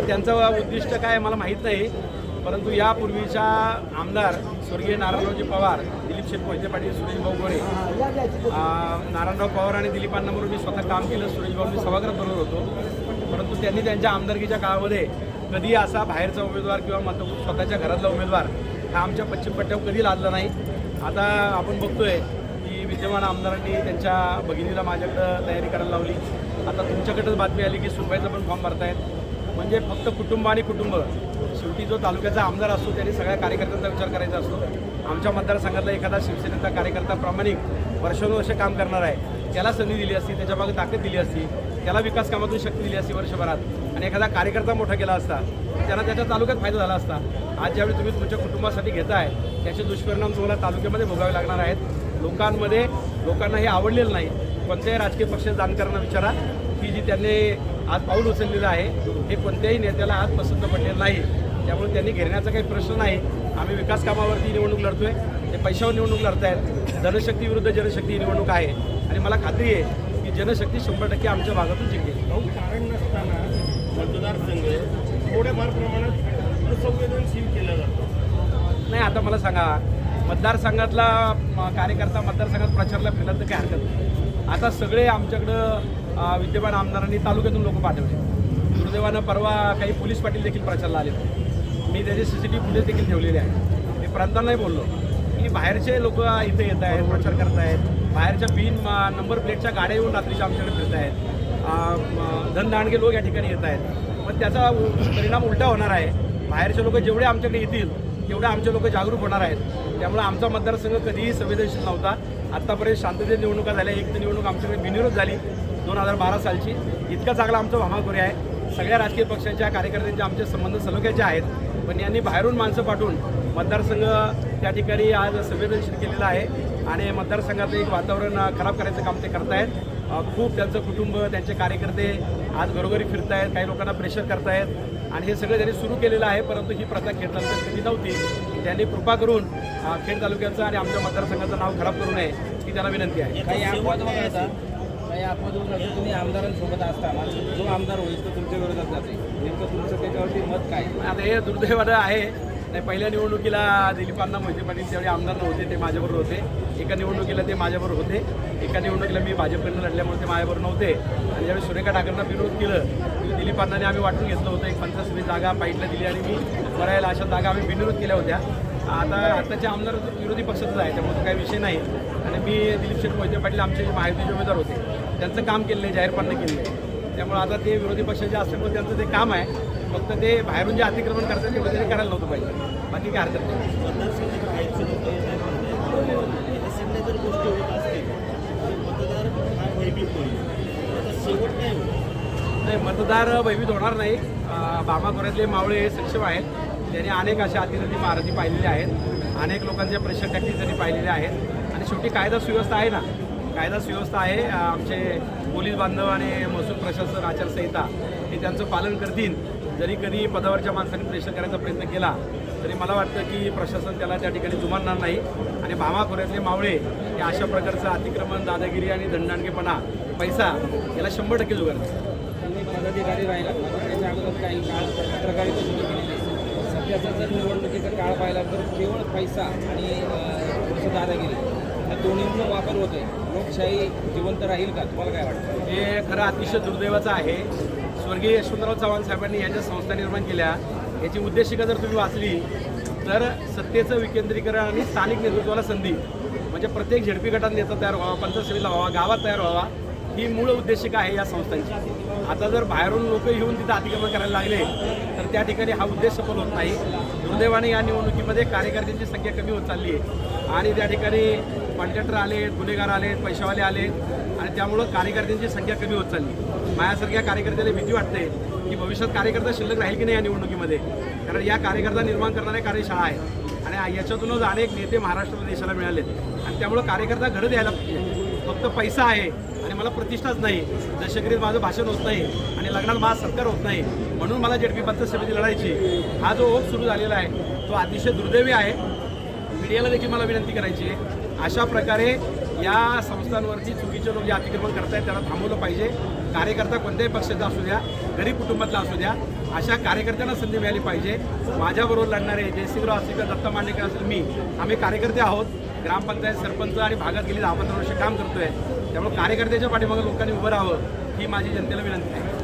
त्यांचं उद्दिष्ट काय मला माहीत नाही, परंतु यापूर्वीच्या आमदार स्वर्गीय नारायणरावजी पवार, दिलीप शेठ मोहिते पाटील, सुरेश भाऊ गोरे, नारायणराव पवार आणि दिलीपांनाबरोबर मी स्वतः काम केलं. सुरेश भाऊंनी सभागृहात बरोबर होतो, परंतु त्यांनी त्यांच्या आमदारकीच्या काळामध्ये कधी असा बाहेरचा उमेदवार किंवा स्वतःच्या घरातला उमेदवार हा आमच्या पश्चिम पट्ट्यावर कधी लादला नाही. आता आपण बघतोय की विद्यमान आमदारांनी त्यांच्या भगिनीला माझ्याकडं तयारी करायला लावली. आता तुमच्याकडेच बातमी आली की सुनबाईचा पण फॉर्म भरतायत. म्हणजे फक्त कुटुंब आणि कुटुंब. शेवटी जो तालुक्याचा आमदार असतो त्याने सगळ्या कार्यकर्त्यांचा विचार करायचा असतो. आमच्या मतदारसंघातला एखादा शिवसेनेचा कार्यकर्ता प्रामाणिक वर्षानुवर्ष काम करणार आहे, त्याला संधी दिली असती, त्याच्या मागे ताकद दिली असती, त्याला विकास कामातून शक्ती दिली असती वर्षभरात, आणि एखादा कार्यकर्ता मोठा केला असता, त्यांना त्याच्या तालुक्यात फायदा झाला असता. आज ज्यावेळी तुम्ही तुमच्या कुटुंबासाठी घेताय त्याचे दुष्परिणाम तुम्हाला तालुक्यामध्ये भोगावे लागणार आहेत. लोकांना हे आवडलेलं नाही. कोणत्याही राजकीय पक्षाच्या जाणकारांना विचारा की जी त्यांनी आज पाऊल उचललेलं आहे हे कोणत्याही नेत्याला आज पसंत पडलेलं नाही. त्यामुळे त्यांनी घेण्याचा काही प्रश्न नाही. आम्ही विकास कामावरती निवडणूक लढतोय, ते पैशावर निवडणूक लढतायत. जनशक्ती विरुद्ध जनशक्ती ही निवडणूक आहे आणि मला खात्री आहे की जनशक्ती 100% आमच्या भागातून जिंकेल. कारण नसताना मतदारसंघ थोड्याफार प्रमाणात संवेदनशील केला जातो. नाही, आता मला सांगा, मतदारसंघातला कार्यकर्ता मतदारसंघात प्रचारला फिरला तर काय हरकत नाही. आता सगळे आमच्याकडं विद्यमान आमदारांनी तालुक्यातून लोक पाठवले. दुर्दैवानं परवा काही पोलीस पाटील देखील प्रचारला आले. मी त्याचे CCTV फुटेज देखील ठेवलेले आहे. मी प्रांतांनाही बोललो की बाहेरचे लोक इथे येत आहेत, प्रचार करत आहेत, बाहेरच्या बिन नंबर प्लेटच्या गाड्या येऊन रात्रीच्या आमच्याकडे फिरत आहेत, धनदांडगे लोक या ठिकाणी येत आहेत. पण त्याचा परिणाम उलटा होणार आहे. बाहेरचे लोक जेवढे आमच्याकडे येतील तेवढे आमचे लोक जागरूक होणार आहेत. त्यामुळे आमचा मतदारसंघ कधीही संवेदनशील नव्हता. आत्तापर्यंत शांततेत निवडणुका झाल्या. एक तर निवडणूक आमच्याकडे बिनविरोध झाली 2012 सालची. इतका चांगला आमचा भामाखोरे आहे. सगळ्या राजकीय पक्षांच्या कार्यकर्त्यांचे आमचे संबंध सलोख्याचे आहेत, पण यांनी बाहेरून माणसं पाठवून मतदारसंघ त्या ठिकाणी आज संवेदनशील केलेला आहे आणि मतदारसंघाचं एक वातावरण खराब करायचं काम ते करतायत. खूप त्यांचं कुटुंब, त्यांचे कार्यकर्ते आज घरोघरी फिरत आहेत, काही लोकांना प्रेशर करतायत आणि हे सगळं त्यांनी सुरू केलेलं आहे. परंतु ही प्रथा खेड तालुक्यात कधी नव्हती. त्यांनी कृपा करून खेड तालुक्याचं आणि आमच्या मतदारसंघाचं नाव खराब करू नये ही त्यांना विनंती आहे. काही अपवाद तुम्ही आमदारांसोबत असता, जो आमदार होईल तो तुमच्या विरोधात जाते, नेमकं तुमचं त्याच्यावरती मत काय? आता हे दुर्दैवानं आहे. नाही, पहिल्या निवडणुकीला दिलीपांना मोहिते पाटील त्यावेळी आमदार नव्हते, ते माझ्याबरोबर होते. एका निवडणुकीला ते माझ्याबरोबर होते, एका निवडणुकीला मी भाजपकडनं लढल्यामुळे ते माझ्याबरोबर नव्हते. आणि ज्यावेळी सुरेखा ठाकरेंना विरोध केलं, दिलीपांनाने आम्ही वाटून घेतलं होतं. एक 15 जागा पाईटला दिली आणि मी बरायला अशा जागा आम्ही बिनविरोध केल्या होत्या. आताचे आमदार विरोधी पक्षातच आहे, त्यामुळे काही विषय नाही. आणि मी दिलीप शेठ मोहिते पाटील आमचे महायुतीचे उमेदवार होते, त्यांचं काम केलेलं आहे, जाहीरपणे केलेलं आहे. त्यामुळे आता ते विरोधी पक्षाचे असल्यामुळे त्यांचं ते काम आहे. फक्त ते बाहेरून जे अतिक्रमण करतात ते वगैरे करायला नव्हतं पाहिजे. बाकी काय हरकत नाही. जर गोष्टी होत असतील मतदार हा भयभीत होईल. शेवट काय होईल? नाही, मतदार भयभीत होणार नाही. भामाखोऱ्यातले मावळे सक्षम आहेत. त्यांनी अनेक अशा अतिरथी महारथी पाहिलेल्या आहेत, अनेक लोकांच्या प्रेशर टॅक्टिक्स त्यांनी पाहिलेल्या आहेत. आणि शेवटी कायदा सुव्यवस्था आहे ना, कायदा सुव्यवस्था आहे. आमचे पोलीस बांधव आणि महसूल प्रशासन आचारसंहिता हे त्यांचं पालन करतील. जरी कधी पदावरच्या माणसांनी प्रेशर करायचा प्रयत्न केला तरी मला वाटतं की प्रशासन त्याला त्या ठिकाणी जुमानणार नाही. आणि भामाखोऱ्यातले मावळे हे अशा प्रकारचं अतिक्रमण, दादागिरी आणि दंडाणकेपणा, पैसा याला 100% जुगारतात. तुम्ही पदाधिकारी राहिला, त्याच्या अगोदर काही काळ पत्रकारिता सुरू केलेली आहे. सध्याचा जर निवडणुकीचा काळ पाहिला तर केवळ पैसा आणि थोडंसं दादागिरी या दोन्हींचा वापर होतोय. लोकशाही जिवंत राहील का, तुम्हाला काय वाटतं? हे खरं अतिशय दुर्दैवाचं आहे. स्वर्गीय यशवंतराव चव्हाण साहेबांनी या ज्या संस्था निर्माण केल्या याची उद्देशिका जर तुम्ही वाचली तर सत्तेचं विकेंद्रीकरण आणि स्थानिक नेतृत्वाला संधी, म्हणजे प्रत्येक झेडपी गटात नेता तयार व्हावा, पंचायत समितीला व्हावा, गावात तयार व्हावा, ही मूळ उद्देशिका आहे या संस्थांची. आता जर बाहेरून लोक येऊन तिथं अतिक्रमण करायला लागले तर त्या ठिकाणी हा उद्देश सफल होत नाही. दुर्दैवाने या निवडणुकीमध्ये कार्यकर्त्यांची संख्या कमी होत चालली आहे आणि त्या ठिकाणी कॉन्ट्रॅक्टर आले, गुन्हेगार आले, पैशावाले आले आणि त्यामुळं कार्यकर्त्यांची संख्या कमी होत चालली. माझ्यासारख्या कार्यकर्त्याला भीती वाटते की भविष्यात कार्यकर्ता शिल्लक राहील की नाही या निवडणुकीमध्ये, कारण या कार्यकर्ता निर्माण करणाऱ्या कार्यशाळा आहे आणि याच्यातूनच अनेक नेते महाराष्ट्र देशाला मिळालेत. आणि त्यामुळं कार्यकर्ता घडत यायला पाहिजे. फक्त पैसा आहे आणि मला प्रतिष्ठाच नाही, दशकरीत माझं भाषण होत नाही आणि लग्नात माझा सत्कार होत नाही म्हणून मला झेडपी पंचायत समिती लढायची, हा जो ओघ सुरू झालेला आहे तो अतिशय दुर्दैवी आहे. मीडियाला देखील मला विनंती करायची आहे, अशा प्रकारे या संस्थांवरती चुकीचे लोक जे अतिक्रमण करतायत त्याला थांबवलं पाहिजे. कार्यकर्ता कोणत्याही पक्षाचा असू द्या, गरीब कुटुंबातला असू द्या, अशा कार्यकर्त्यांना संधी मिळाली पाहिजे. माझ्याबरोबर लढणारे जयसिंगराव असतील किंवा दत्ता मांडेकर असेल, आम्ही कार्यकर्ते आहोत. ग्रामपंचायत सरपंच आणि भागात गेली 10-15 वर्ष काम करतोय. त्यामुळे कार्यकर्त्याच्या पाठीमागे लोकांनी उभं राहावं ही माझी जनतेला विनंती आहे.